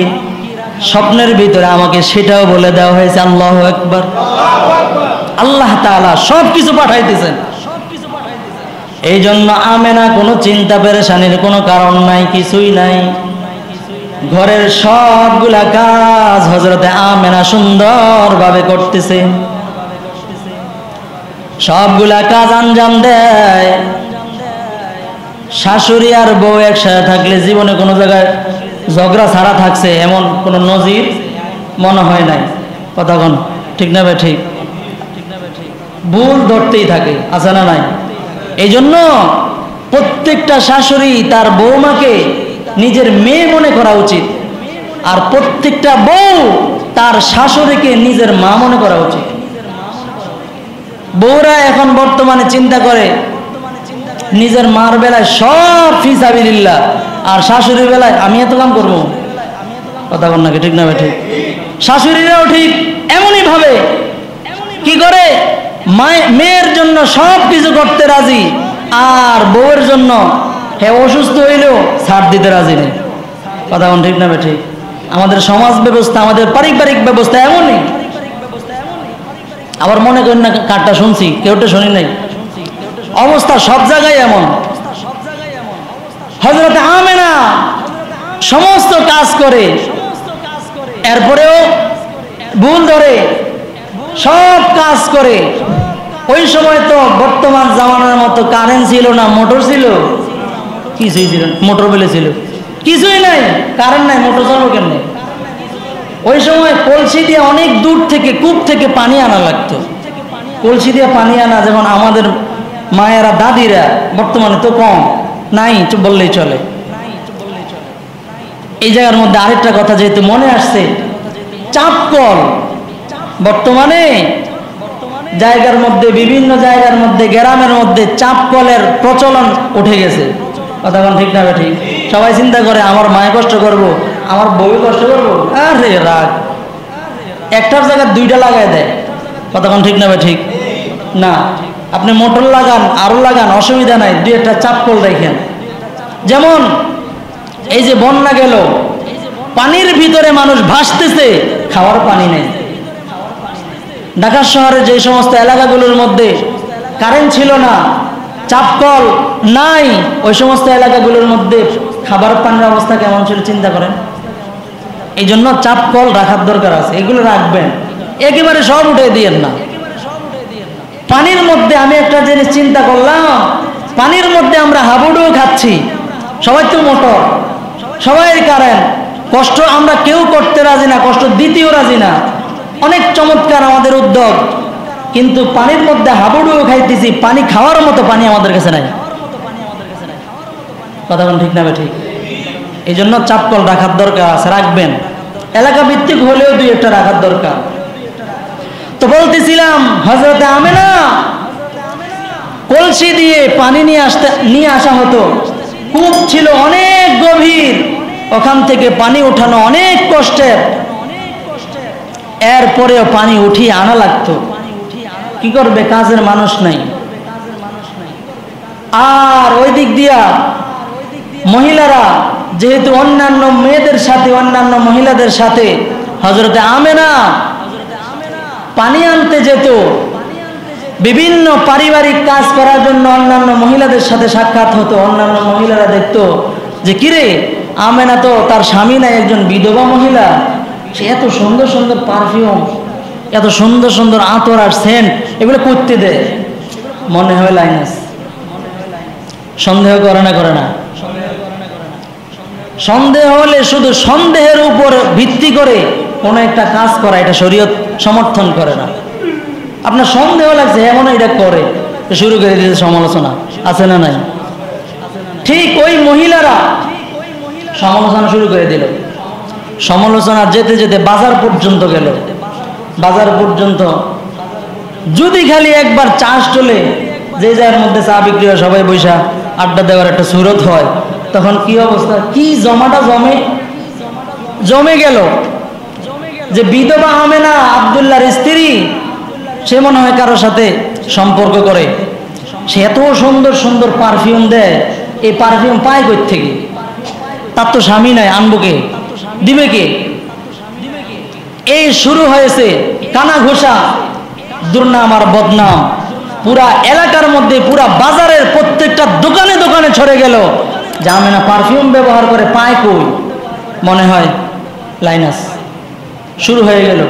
স্বপ্নের ভিতরে আমাকে সেটাও বলে দেওয়া হয়েছে। আল্লাহু আকবার। আল্লাহ তাআলা সবকিছু পাঠাইতেছেন। এই জন্য আমেনা কোনো চিন্তা পেরেশানির কোনো কারণ নাই, কিছুই নাই। ঘরের সবগুলা কাজ হযরতে আমেনা সুন্দরভাবে করতেছে, সবগুলা কাজ আঞ্জাম দেয়। শাশুড়ি আর বউ একসাথে থাকলে জীবনে কোনো জায়গায় ঝগড়া ছাড়া থাকছে এমন কোনো নজির মনে হয় নাই। কথা কোন ঠিক না বে ঠিক? ভুল ধরতেই থাকে, আছে না নাই? এই জন্য প্রত্যেকটা শাশুড়ি তার বৌমাকে নিজের মেয়ে মনে করা উচিত, আর প্রত্যেকটা বউ তার শাশুড়িকে নিজের মা মনে করা উচিত। বউরা এখন বর্তমানে চিন্তা করে নিজের মার বেলায় সব ফিসাবিলিল্লাহ, আর শাশুড়ির বেলায় আমি এত কাম করবো। কথা বল নাকি ঠিক না ভাই? ঠিক। শাশুড়িরাও ঠিক এমনই ভাবে, কি করে মেয়ের জন্য সব কিছু করতে রাজি, আর বউয়ের জন্য হ্যাঁ অসুস্থ হইলেও ছাড় দিতে রাজি নেই। কথা বল ঠিক না ভাই? ঠিক। আমাদের সমাজ ব্যবস্থা, আমাদের পারিবারিক ব্যবস্থা এমনই। আবার মনে করেন না কারটা শুনছি, কেউটা শুনি নাই, অবস্থা সব জায়গায় এমন। হযরত আমেনা সমস্ত কাজ করে, এরপরেও ভুল ধরে, সব কাজ করে। ওই সময় তো বর্তমান জামানার মতো কারেন্ট ছিল না, মোটর ছিল, কিছুই ছিল, মোটর বেলে ছিল, কিছুই নাই, কারেন্ট নাই, মোটর চালবো কেমনে? ওই সময় কলসি দিয়ে অনেক দূর থেকে, কূপ থেকে পানি আনা লাগতো। কলসি দিয়ে পানি আনা, যেমন আমাদের মায়েরা দাদিরা, বর্তমানে তো কম নাই বললেই চলে। এই জায়গার মধ্যে আরেকটা কথা যেহেতু মনে আসছে, চাপ কল বর্তমানে জায়গার মধ্যে, বিভিন্ন জায়গার মধ্যে, গ্রামের মধ্যে চাপ কলের প্রচলন উঠে গেছে। কথা বল ঠিক না ঠিক? সবাই চিন্তা করে আমার মায়ে কষ্ট করবো, আমার বউ কষ্ট করবো, আরে রাগ, একটার জায়গায় দুইটা লাগাই দেয়। কথা বল ঠিক না ঠিক? না, আপনি মোটর লাগান, আরো লাগান, অসুবিধা নাই, দুই একটা চাপ কল রাখেন। যেমন এই যে বন্যা গেল, পানির ভিতরে মানুষ ভাসতেছে, খাওয়ার পানি নেই। ঢাকা শহরে যে সমস্ত এলাকাগুলোর মধ্যে কারেন্ট ছিল না, চাপ কল নাই, ওই সমস্ত এলাকাগুলোর মধ্যে খাবার পানির অবস্থা কেমন ছিল চিন্তা করেন। এই জন্য চাপ কল রাখার দরকার আছে, এগুলো রাখবেন, একেবারে সব উঠে দিয়েন না। পানির মধ্যে আমি একটা জিনিস চিন্তা করলাম, পানির মধ্যে আমরা হাবুডুবু খাচ্ছি, সবাই তো মোটর, সবাই কারেন্ট, কষ্ট আমরা কেউ করতে রাজি না, কষ্ট দিতেও রাজি না। অনেক চমৎকার আমাদের উদ্যোগ, কিন্তু পানির মধ্যে হাবুডুবু খাইতেছি, পানি খাওয়ার মতো পানি আমাদের কাছে নাই। কথা বল ঠিক না ঠিক? এই জন্য চাপকল রাখার দরকার আছে, রাখবেন, এলাকা ভিত্তিক হলেও দুই একটা রাখার দরকার। তো বলতেছিলাম হযরতে আমেনা কলসি দিয়ে পানি নিয়ে আসা হতো, কূপ ছিল অনেক গভীর, ওখান থেকে পানি উঠানো অনেক কষ্টের, এরপরেও পানি উঠিয়ে আনা লাগতো। কি করবে, কাজের মানুষ নাই। আর ওই দিক দিয়া মহিলারা যেহেতু অন্যান্য মেয়েদের সাথে, অন্যান্য মহিলাদের সাথে হযরতে আমেনা পানি আনতে যেত, বিভিন্ন পারিবারিক কাজ করার জন্য অন্যান্য মহিলাদের সাথে সাক্ষাৎ হতো। অন্যান্য মহিলারা দেখতো যে কিরে, আমেনা তো তার স্বামী নাই, একজন বিধবা মহিলা, সে এত সুন্দর সুন্দর পারফিউম, এত সুন্দর সুন্দর আতর আর সেন্ট এগুলো করতে দেয়, মনে হয় লাইনাস। সন্দেহ করে না? করে না? সন্দেহ হলে শুধু সন্দেহের উপর ভিত্তি করে কোনো একটা কাজ করা, এটা শরীয়ত সমর্থন করে না। আপনার সন্দেহ লাগছে এমন এটা করে, শুরু করে দিয়েছে সমালোচনা, আছে না নাই? ঠিক ওই মহিলারা সমালোচনা শুরু করে দিল। সমালোচনা যেতে যেতে বাজার পর্যন্ত গেল। বাজার পর্যন্ত যদি খালি একবার চাষ চলে, যে জায়গার মধ্যে চা বিক্রি হয়, সবাই বৈশা আড্ডা দেওয়ার একটা সুরত হয়, তখন কি অবস্থা, কি জমাটা জমে গেল। যে বিধবা আমেনা আব্দুল্লাহর স্ত্রী, সে মনে হয় কারোর সাথে সম্পর্ক করে। সে এত সুন্দর সুন্দর পারফিউম দেয়, এই পারফিউম পায় কই থেকে? তার তো স্বামী নাই, আনবো কে, দিবে কে? এই শুরু হয়েছে কানা ঘোষা, দুর্নাম আর বদনাম পুরা এলাকার মধ্যে, পুরা বাজারের প্রত্যেকটা দোকানে দোকানে ছড়ে গেল যে আমেনা পারফিউম ব্যবহার করে, পায় কই? মনে হয় লাইনাস। শুরু হয়ে গেল।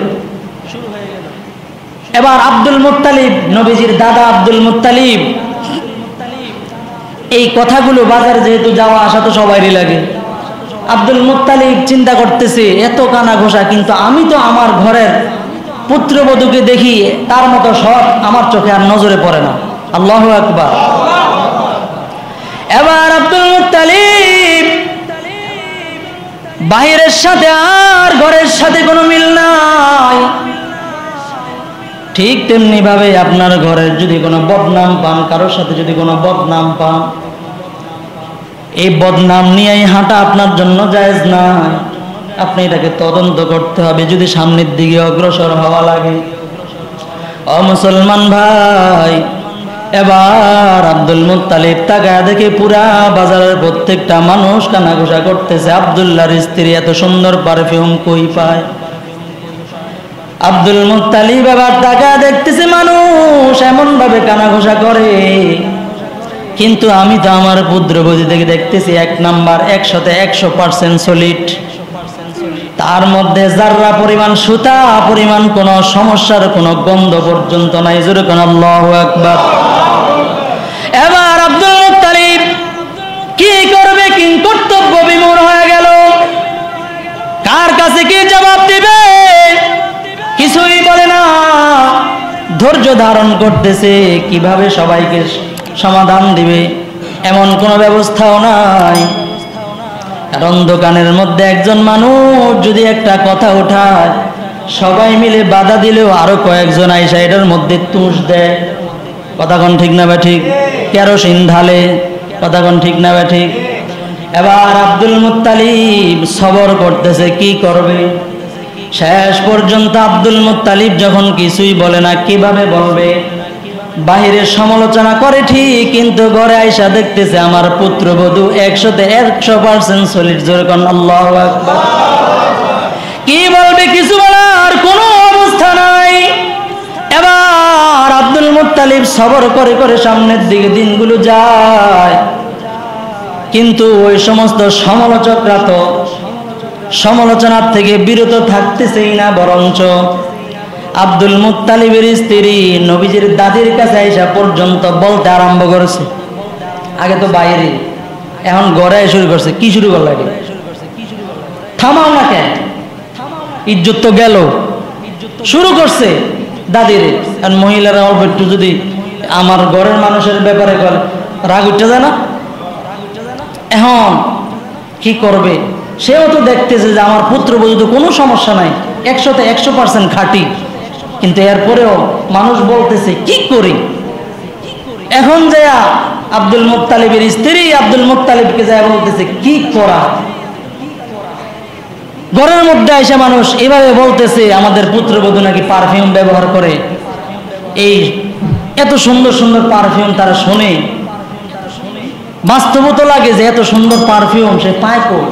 এবার আব্দুল মুত্তালিব, নবীজির দাদা আব্দুল মুত্তালিব, এই কথাগুলো বাজারে যেহেতু যাওয়া আসা তো সবারই লাগে। আব্দুল মুত্তালিব চিন্তা করতেছে এত কানা ঘোষা, কিন্তু আমি তো আমার ঘরের পুত্রবধূকে দেখি তার মতো সৎ আমার চোখে আর নজরে পড়ে না। আল্লাহু আকবার। এবার আব্দুল মুত্তালিব বাহিরের সাথে আর ঘরের সাথে কোনো মিল নাই। ঠিক তেমনি ভাবে আপনার ঘরের যদি কোনো বদনাম পান, কারোর সাথে যদি কোনো বদনাম পান, এই বদনাম নিয়েই হাঁটা আপনার জন্য জায়েজ নাই। আপনি এটাকে তদন্ত করতে হবে যদি সামনের দিকে অগ্রসর হওয়া লাগে। ও মুসলমান ভাই, এবার আব্দুল মুত্তালিব তাকায় দেখে পুরা বাজারের প্রত্যেকটা মানুষ কানাঘুষা করতেছে, আব্দুল্লাহর স্ত্রী এত সুন্দর পারফিউম কই পায়? আব্দুল মুত্তালিব এবার তাকায় দেখতেছে মানুষ এমন ভাবে কানাঘুষা করে, কিন্তু আমি তো আমার পুত্রবধূ থেকে দেখতেছি এক নাম্বার 100% সলিড, তার মধ্যে যাররা পরিমাণ সুতা পরিমাণ কোন সমস্যার কোন গন্ধ পর্যন্ত নাই। জোরে কোন আল্লাহু আকবার। এবার আব্দুল মুত্তালিব কি করবে, কি কর্তব্য বিমূঢ় হয়ে গেল। কার কাছে কি জবাব দিবে কিছুই বলে না, ধৈর্য ধারণ করতেছে কিভাবে সবাইকে সমাধান দিবে এমন কোনো ব্যবস্থাও নাই। কারণ দোকানের মধ্যে একজন মানুষ যদি একটা কথা ওঠায়, সবাই মিলে বাধা দিলেও আরো কয়েকজন আইসা এটার মধ্যে তুষ দেয়। কথা কোন ঠিক না বা ঠিক? কেরোসিন ঢালে। কথা কোন ঠিক না বা ঠিক? এবার আব্দুল মুত্তালিব সবর করতেছে কি করবে। শেষ পর্যন্ত আব্দুল মুত্তালিব যখন কিছুই বলে না, কিভাবে বলবে? বাহিরের সমালোচনা করে ঠিক, কিন্তু ঘরে আইসা দেখতেছে আমার পুত্রবধূ 100% সলিড। জোরে কোন আল্লাহু আকবার। কি বলবে? কিছু বলার কোনো অবস্থা নাই। এবার আব্দুল মুত্তালিব সবর করে করে সামনের দিকে দিনগুলো যায়, কিন্তু ওই সমস্ত সমালোচকরা তো সমালোচনার থেকে বিরত থাকতেছেই না, বরঞ্চ আব্দুল মুত্তালিবের স্ত্রী নবীজির দাদির কাছে আইসা পর্যন্ত বলতে আরম্ভ করেছে। আগে তো বাইরে, এখন ঘরে শুরু করছে। কি শুরু করল? আগে থামাও না কেন? ইজ্জত তো গেল। শুরু করছে দাদির। কারণ মহিলারা অল্প একটু যদি আমার ঘরের মানুষের ব্যাপারে করে রাগ উঠে যায় না? এখন কি করবে? সেও তো দেখতেছে যে আমার পুত্রবধূ তো কোনো সমস্যা নাই, 100% খাঁটি, কিন্তু এরপরেও মানুষ বলতেছে কি করি। এখন যায়া আব্দুল মুত্তালিবের স্ত্রী আব্দুল মুত্তালিবকে যায় বলতেছে কি করা। ঘরের মধ্যে এসে মানুষ এভাবে বলতেছে আমাদের পুত্রবধূ নাকি পারফিউম ব্যবহার করে। এই এত সুন্দর সুন্দর পারফিউম তারা শোনে, বাস্তব তো লাগে যে এত সুন্দর পারফিউম সে পায় কই?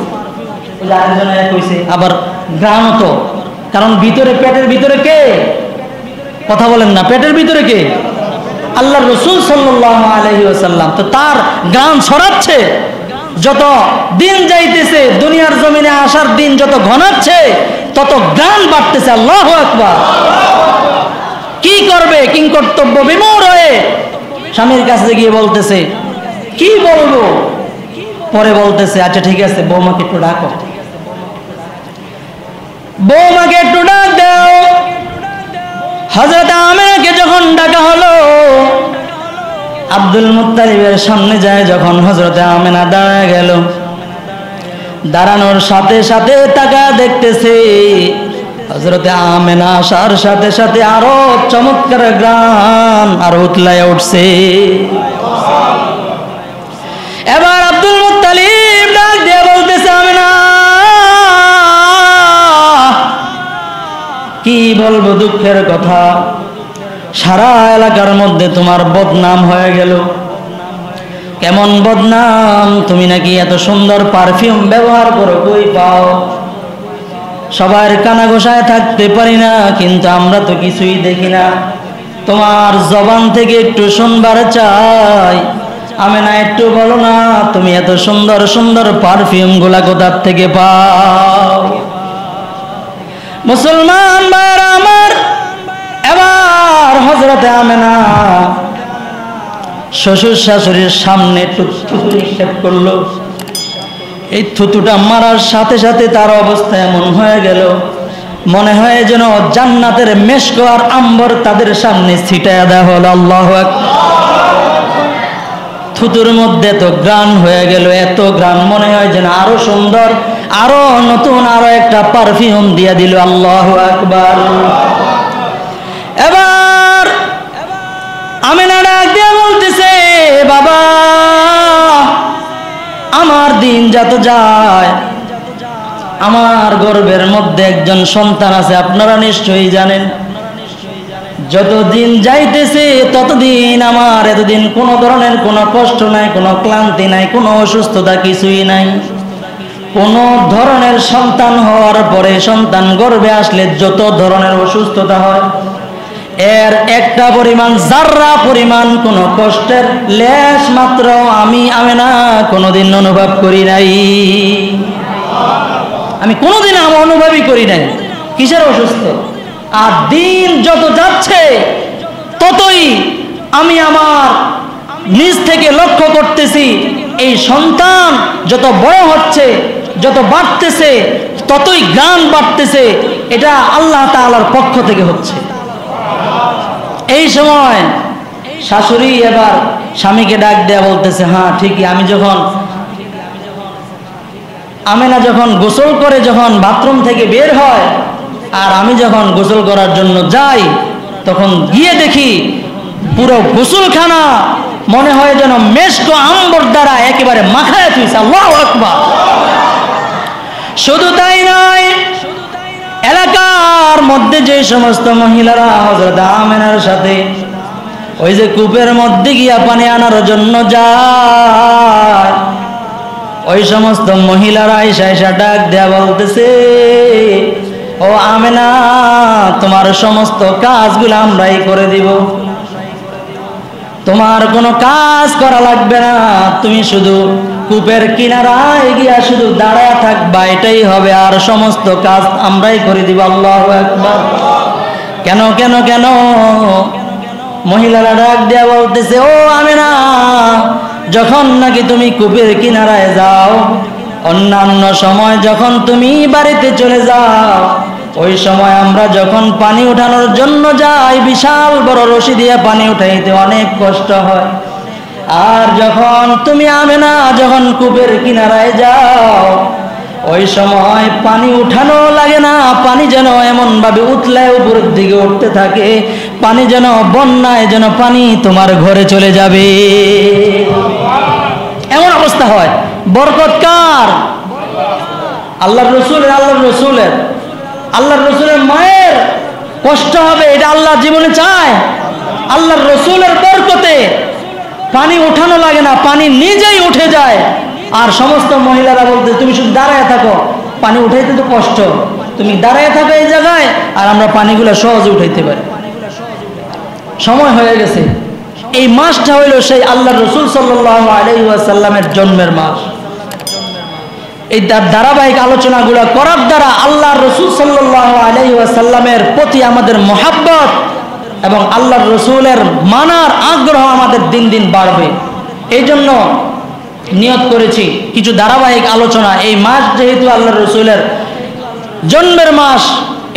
আরেকজনে কইছে আবার গ্রামও তো, কারণ ভিতরে পেটের ভিতরে কে? কথা বলেন না, পেটের ভিতরে কে? আল্লাহর রাসূল সাল্লাল্লাহু আলাইহি ওয়াসাল্লাম। তো তার গান ছড়াচ্ছে, যত দিন যাইতেছে দুনিয়ার জমিনে আসার দিন যত ঘনাচ্ছে তত গান বাড়তেছে। আল্লাহু আকবার। কি করবে? কিং কর্তব্য বিমূঢ় হয়ে স্বামীর কাছে গিয়ে বলতেছে কি বলবো। পরে বলতেছে আচ্ছা ঠিক আছে, বৌমাকে একটু ডাকো। বৌমাকে একটু ডাক দাও। হযরত আমেনাকে যখন ডাকা হলো, আব্দুল মুত্তালিবের সামনে যায় যখন হযরত আমেনা দাঁড়ায় গেল, দাঁড়ানোর সাথে সাথে তাকা দেখতেছে হযরত আমেনা আসার সাথে সাথে আরো চমৎকার গান আর উতলায় উঠছে। এবার আব্দুল মুত্তালিব ডাক দিয়ে বলতেছে আমেনা, বলবো দুঃখের কথা, সারা এলাকার মধ্যে তোমার বদনাম হয়ে গেল। কেমন বদনাম? তুমি নাকি এত সুন্দর পারফিউম ব্যবহার করো, কই পাও? সবার কানা ঘোষায় থাকতে পারি না, কিন্তু আমরা তো কিছুই দেখি না। তোমার জবান থেকে একটু শুনবার চাই, আমেনা একটু বলো না, তুমি এত সুন্দর সুন্দর পারফিউম গুলা কোথার থেকে পাও? মুসলমান ভাইরা আমার, এবার হযরতে আমেনা শ্বশুর শাশুড়ির সামনে থুতু নিক্ষেপ করলো। এই থুতুটা মারার সাথে সাথে তার অবস্থা এমন হয়ে গেল, মনে হয় যেন জান্নাতের মেশক আর আম্বর তাদের সামনে ছিটায়া দেওয়া হলো। আল্লাহু আকবার। থুতুর মধ্যে তো গ্রান হয়ে গেল, এত গ্রান, মনে হয় যেন আরো সুন্দর, আরো নতুন আরো একটা পারফিউম দিয়ে দিল। আল্লাহু আকবার। এবার আমেনা ডাক দিয়ে বলতেছে, বাবা, আমার দিন যত যায়, আমার গর্ভের মধ্যে একজন সন্তান আছে, আপনারা নিশ্চয়ই জানেন। যতদিন যাইতেছে ততদিন আমার, এতদিন কোনো ধরনের কোনো কষ্ট নাই, কোনো ক্লান্তি নাই, কোনো অসুস্থতা কিছুই নাই। কোনো ধরনের সন্তান হওয়ার পরে, সন্তান গর্ভে আসলে যত ধরনের অসুস্থতা হয়, এর একটা পরিমাণ, জাররা পরিমাণ কোনো কষ্টের লেশ মাত্র আমি আমেনা কোনোদিন অনুভব করি নাই। আমি কোনোদিন অনুভবই করি নাই কিসের অসুস্থ। আর দিন যত যাচ্ছে ততই আমি আমার নিজ থেকে লক্ষ্য করতেছি, এই সন্তান যত বড় হচ্ছে, যত বাড়তেছে, ততই জ্ঞান বাড়তেছে। এটা আল্লাহ তাআলার পক্ষ থেকে হচ্ছে। এই সময় শাশুড়ি এবার স্বামীকে ডাক দেয়া বলতেছে, হ্যাঁ ঠিকই, আমি যখন আমেনা যখন গোসল করে যখন বাথরুম থেকে বের হয়, আর আমি যখন গোসল করার জন্য যাই, তখন গিয়ে দেখি পুরো গোসলখানা মনে হয় যেন মেশক আম্বর দ্বারা একেবারে মাখায় তুইছে। আল্লাহু আকবার। শুধু তাই নয়, এলাকার মধ্যে যে সমস্ত মহিলারা হযরত আমেনার সাথে ওই যে কূপের মধ্যে গিয়া পানি আনার জন্য যায়, ওই সমস্ত মহিলারা এসে ডাক দেয়া বলতেছে, ও আমেনা, তোমার সমস্ত কাজগুলো আমরাই করে দিব, তোমার কোনো কাজ করা লাগবে না, তুমি শুধু কূপের কিনারায় গিয়া শুধু দাঁড়ায় থাকবা, এটাই হবে, আর সমস্ত কাজ আমরাই করে দিব। আল্লাহু আকবার। কেন কেন কেন? মহিলারা ডাক দেয়া বলতেছে, ও আমেনা, যখন নাকি তুমি কূপের কিনারায় যাও, অন্যান্য সময় যখন তুমি বাড়িতে চলে যাও, ওই সময় আমরা যখন পানি উঠানোর জন্য যাই, বিশাল বড় রশি দিয়ে পানি উঠাইতে অনেক কষ্ট হয়। আর যখন তুমি আমেনা যখন কূপের কিনারায় যাও, ওই সময় পানি উঠানো লাগে না, পানি যেন এমন ভাবে উতলায় উপরের দিকে উঠতে থাকে, পানি যেন বন্যায় যেন পানি তোমার ঘরে চলে যাবে, এমন অবস্থা হয়। বরকত কার? আল্লাহর রাসূলের। আল্লাহর রাসূলের। আল্লাহর রাসূলের মায়ের কষ্ট হবে, এটা আল্লাহ জীবনে চায়। আল্লাহর রাসূলের বরকতে পানি উঠানো লাগে না, পানি নিজেই উঠে যায়। আর সমস্ত মহিলারা বলতে, তুমি শুধু দাঁড়ায় থাকো, পানি উঠাইতে তো কষ্ট, তুমি দাঁড়ায় থাকো এই জায়গায়, আর আমরা পানিগুলো সহজে উঠাইতে পারি। সময় হয়ে গেছে। এই মাসটা হইল সেই আল্লাহর রাসূল সাল্লাল্লাহু আলাইহি ওয়াসাল্লামের জন্মের মাস। এই ধারাবাহিক আলোচনাগুলো করার দ্বারা আল্লাহর রাসূল সাল্লাল্লাহু আলাইহি ওয়াসাল্লামের প্রতি আমাদের মহব্বত এবং আল্লাহর রাসূলের মানার আগ্রহ আমাদের দিন দিন বাড়বে। এই জন্য নিয়ত করেছি কিছু ধারাবাহিক আলোচনা, এই মাস যেহেতু আল্লাহর রাসূলের জন্মের মাস,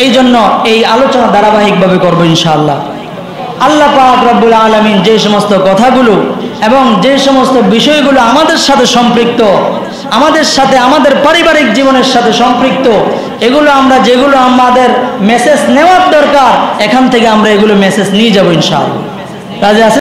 এই জন্য এই আলোচনা ধারাবাহিকভাবে করব ইনশাআল্লাহ। আল্লাহ পাক রব্বুল আলামিন যে সমস্ত কথাগুলো এবং যে সমস্ত বিষয়গুলো আমাদের সাথে সম্পৃক্ত, আমাদের সাথে আমাদের পারিবারিক জীবনের সাথে সম্পৃক্ত, এগুলো আমরা যেগুলো আমাদের মেসেজ নেওয়ার দরকার, এখান থেকে আমরা এগুলো মেসেজ নিয়ে যাব ইনশাআল্লাহ। রাজি আছেন?